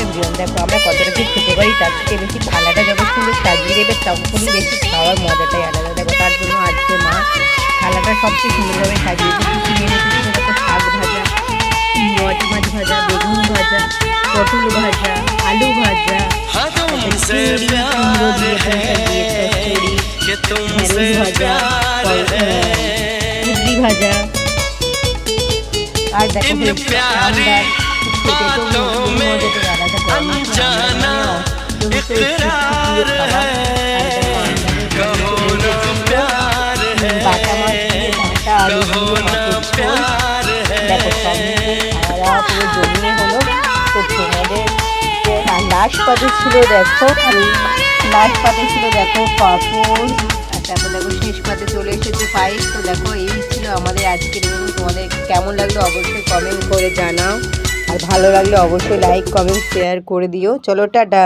Everyone, দেখো আমরা কতটা কি খেতে পারি তার থেকে বেশি থালাটা যখন সুন্দর সাজিয়ে দেবে তখনই বেশি খাওয়ার মজাটাই আলাদা। দেখো তার জন্য আজকে মা থালাটা সবচেয়ে সুন্দরভাবে সাজিয়েছে। কিছু মেনু কিছু দেখো শাক ভাজা, মাছ ভাজা, বেগুন ভাজা, পটল ভাজা, আলু ভাজা, কুমড়ো দিয়ে ঢেঁড়স ভাজা, কুদরি ভাজা, আর দেখো জমিয়ে হলো। তো তোমাদের লাস্ট পাতে ছিল দেখো, লাস্ট পাতে ছিল দেখো পাঁপড়, আর তারপর দেখো শেষ পাতে চলে এসেছে পায়েস। তো দেখো এই ছিল আমাদের আজকের মেনু। তোমাদের কেমন লাগলো অবশ্যই কমেন্ট করে জানাও, আর ভালো লাগলে অবশ্যই লাইক কমেন্ট শেয়ার করে দিও। চলো টাটা।